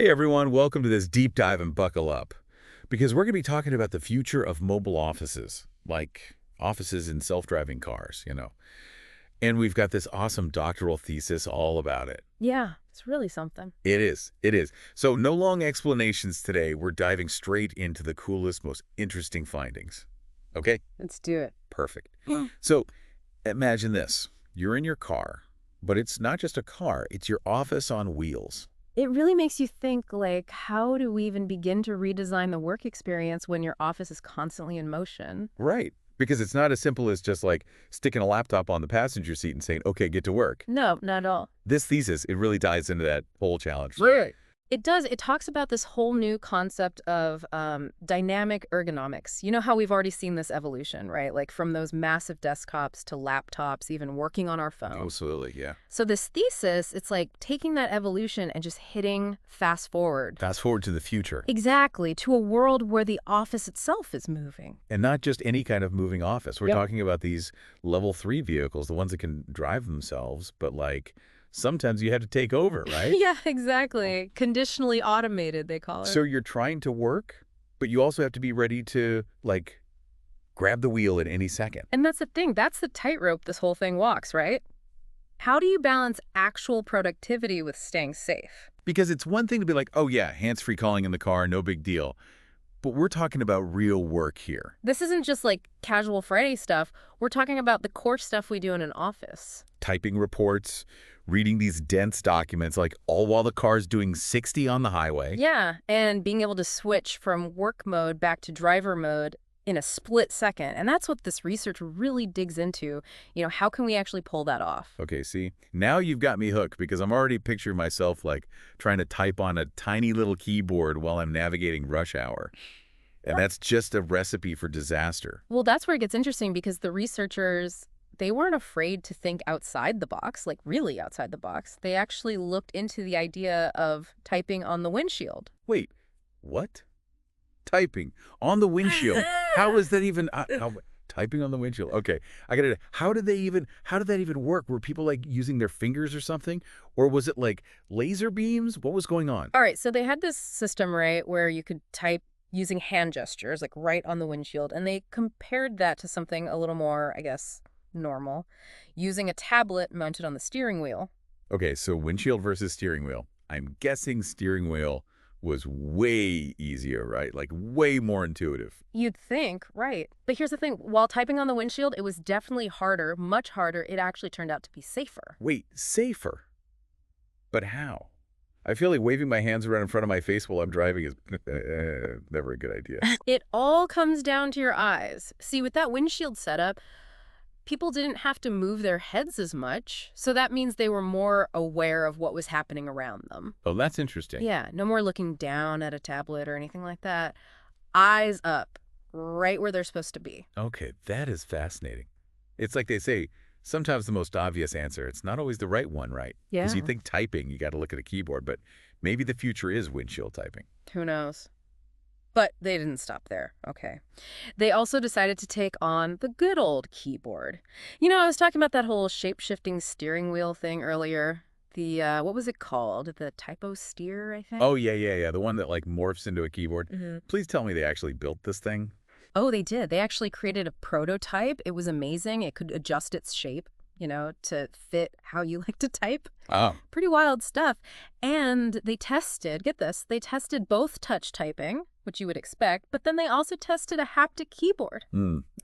Hey everyone, welcome to this deep dive and buckle up. Because we're going to be talking about the future of mobile offices, like offices in self-driving cars. And we've got this awesome doctoral thesis all about it. Yeah, it's really something. It is, it is. So no long explanations today. We're diving straight into the coolest, most interesting findings. Okay? Let's do it. Perfect. So imagine this. You're in your car, but it's not just a car. It's your office on wheels. It really makes you think, like, how do we even begin to redesign the work experience when your office is constantly in motion? Right. Because it's not as simple as just like sticking a laptop on the passenger seat and saying, okay, get to work. No, not at all. This thesis, it really dives into that whole challenge. Right. It does. It talks about this whole new concept of dynamic ergonomics. You know how we've already seen this evolution, right? Like from those massive desktops to laptops, even working on our phones. Absolutely, yeah. So this thesis, it's like taking that evolution and just hitting fast forward. Fast forward to the future. Exactly, to a world where the office itself is moving. And not just any kind of moving office. We're Yep. talking about these level 3 vehicles, the ones that can drive themselves, but like sometimes you have to take over, right? Yeah, exactly. Conditionally automated, they call it. So you're trying to work, but you also have to be ready to like grab the wheel at any second. And that's the thing. That's the tightrope this whole thing walks, right? How do you balance actual productivity with staying safe? Because it's one thing to be like, oh yeah, hands-free calling in the car, no big deal. But we're talking about real work here. This isn't just like casual Friday stuff. We're talking about the core stuff we do in an office. Typing reports, reading these dense documents, like all while the car's doing 60 on the highway. Yeah, and being able to switch from work mode back to driver mode in a split second. And that's what this research really digs into. How can we actually pull that off? Okay, see, now you've got me hooked because I'm already picturing myself like trying to type on a tiny little keyboard while I'm navigating rush hour. And that's just a recipe for disaster. Well, that's where it gets interesting because the researchers, they weren't afraid to think outside the box, like really outside the box. They actually looked into the idea of typing on the windshield. Wait, what? Typing on the windshield. How is that even typing on the windshield? Okay, I got it. How did that even work? Were people like using their fingers or something? Or was it like laser beams? What was going on? All right, so they had this system, right, where you could type using hand gestures, like right on the windshield, and they compared that to something a little more, I guess, normal, using a tablet mounted on the steering wheel. Okay, so windshield versus steering wheel. I'm guessing steering wheel was way easier, right? Like way more intuitive. You'd think, right. But here's the thing. While typing on the windshield, it was definitely harder, much harder. It actually turned out to be safer. Wait, safer? But how? I feel like waving my hands around in front of my face while I'm driving is never a good idea. It all comes down to your eyes. See, with that windshield setup, people didn't have to move their heads as much, so that means they were more aware of what was happening around them. Oh, that's interesting. Yeah, no more looking down at a tablet or anything like that. Eyes up, right where they're supposed to be. Okay, that is fascinating. It's like they say, sometimes the most obvious answer, it's not always the right one, right? Yeah. Because you think typing, you got to look at a keyboard, but maybe the future is windshield typing. Who knows? But they didn't stop there, okay. They also decided to take on the good old keyboard. I was talking about that whole shape-shifting steering wheel thing earlier. The, what was it called? The typo steer, I think? Oh, yeah. The one that like morphs into a keyboard. Mm-hmm. Please tell me they actually built this thing. Oh, they did. They actually created a prototype. It was amazing. It could adjust its shape, to fit how you like to type. Oh. Pretty wild stuff. And they tested, get this, they tested both touch typing, which you would expect, but then they also tested a haptic keyboard.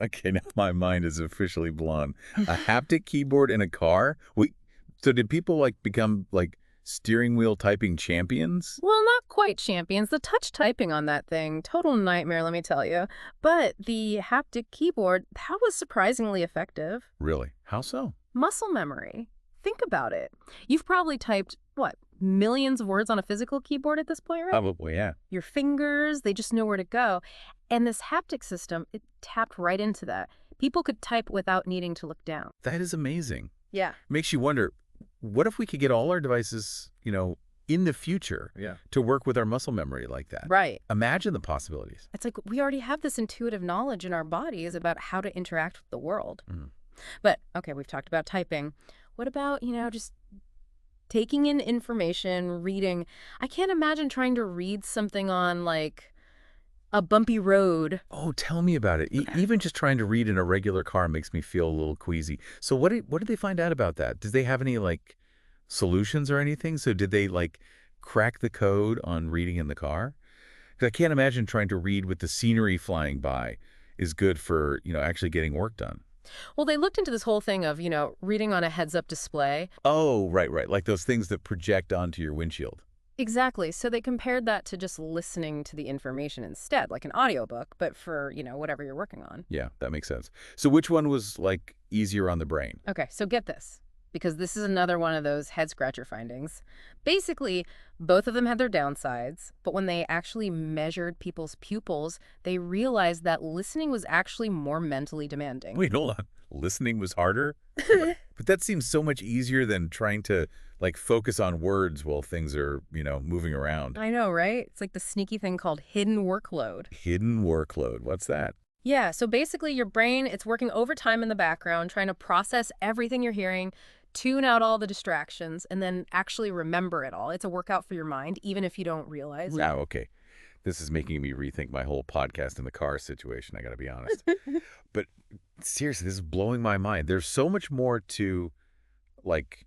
Okay, now my mind is officially blown. A haptic keyboard in a car? Wait, so did people like become like steering wheel typing champions? Well, not quite champions. The touch typing on that thing, total nightmare, let me tell you. But the haptic keyboard, that was surprisingly effective. Really? How so? Muscle memory. Think about it. You've probably typed, what, millions of words on a physical keyboard at this point, right? Probably, yeah. Your fingers, they just know where to go. And this haptic system, it tapped right into that. People could type without needing to look down. That is amazing. Yeah. Makes you wonder, what if we could get all our devices, in the future to work with our muscle memory like that? Right. Imagine the possibilities. It's like we already have this intuitive knowledge in our bodies about how to interact with the world. But, okay, we've talked about typing. What about, just taking in information, reading. I can't imagine trying to read something on, like, a bumpy road. Oh, tell me about it. Even just trying to read in a regular car makes me feel a little queasy. So what did they find out about that? Did they have any like solutions or anything? So did they like crack the code on reading in the car? Because I can't imagine trying to read with the scenery flying by is good for, actually getting work done. Well, they looked into this whole thing of, reading on a heads-up display. Oh, right, right. Like those things that project onto your windshield. Exactly. So they compared that to just listening to the information instead, like an audiobook, but for, whatever you're working on. Yeah, that makes sense. So which one was like easier on the brain? Okay, so get this, because this is another one of those head-scratcher findings. Basically, both of them had their downsides, but when they actually measured people's pupils, they realized that listening was actually more mentally demanding. Wait, hold on. Listening was harder? But that seems so much easier than trying to like focus on words while things are, moving around. I know, right? It's like the sneaky thing called hidden workload. Hidden workload. What's that? Yeah, so basically your brain, it's working overtime in the background, trying to process everything you're hearing, tune out all the distractions, and then actually remember it all. It's a workout for your mind, even if you don't realize. Oh, okay. This is making me rethink my whole podcast in the car situation, I got to be honest. But seriously, this is blowing my mind. There's so much more to like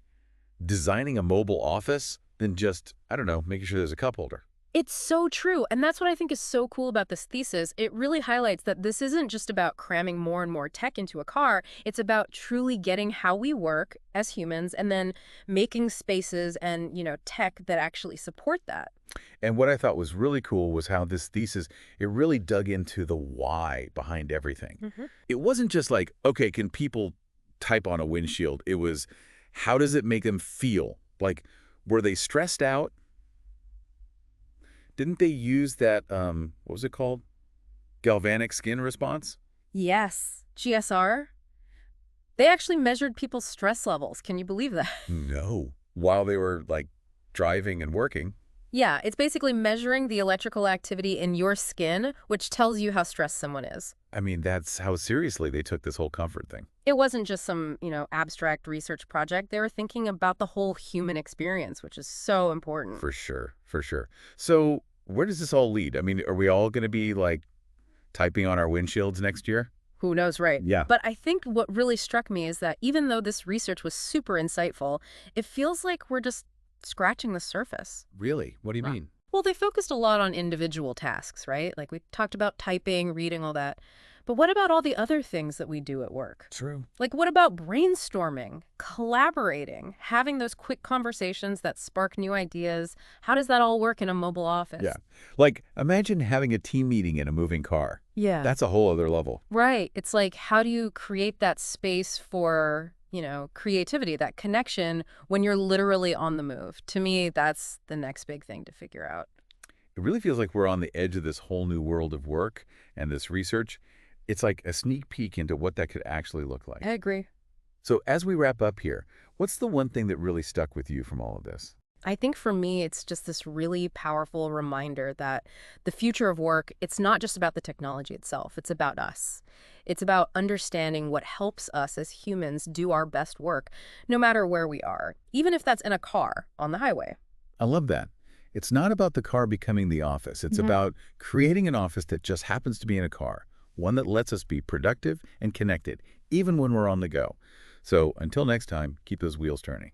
designing a mobile office than just, I don't know, making sure there's a cup holder. It's so true. And that's what I think is so cool about this thesis. It really highlights that this isn't just about cramming more and more tech into a car. It's about truly getting how we work as humans and then making spaces and, tech that actually support that. And what I thought was really cool was how this thesis, it really dug into the why behind everything. It wasn't just like, okay, can people type on a windshield? It was, how does it make them feel? Like, were they stressed out? Didn't they use that, what was it called? Galvanic skin response? Yes. GSR. They actually measured people's stress levels. Can you believe that? No. While they were, like, driving and working. Yeah, it's basically measuring the electrical activity in your skin, which tells you how stressed someone is. I mean, that's how seriously they took this whole comfort thing. It wasn't just some, abstract research project. They were thinking about the whole human experience, which is so important. For sure, for sure. So where does this all lead? I mean, are we all going to be, like, typing on our windshields next year? Who knows, right? Yeah. But I think what really struck me is that even though this research was super insightful, it feels like we're just scratching the surface. Really? What do you mean? Well, they focused a lot on individual tasks, right? Like we talked about typing, reading, all that. But what about all the other things that we do at work? True. Like what about brainstorming, collaborating, having those quick conversations that spark new ideas? How does that all work in a mobile office? Yeah. Like, imagine having a team meeting in a moving car. Yeah. That's a whole other level. Right. It's like, how do you create that space for, creativity, that connection when you're literally on the move? To me, that's the next big thing to figure out. It really feels like we're on the edge of this whole new world of work and this research. It's like a sneak peek into what that could actually look like. I agree. So as we wrap up here, what's the one thing that really stuck with you from all of this? I think for me, it's just this really powerful reminder that the future of work, it's not just about the technology itself. It's about us. It's about understanding what helps us as humans do our best work, no matter where we are, even if that's in a car on the highway. I love that. It's not about the car becoming the office. It's about creating an office that just happens to be in a car, one that lets us be productive and connected, even when we're on the go. So until next time, keep those wheels turning.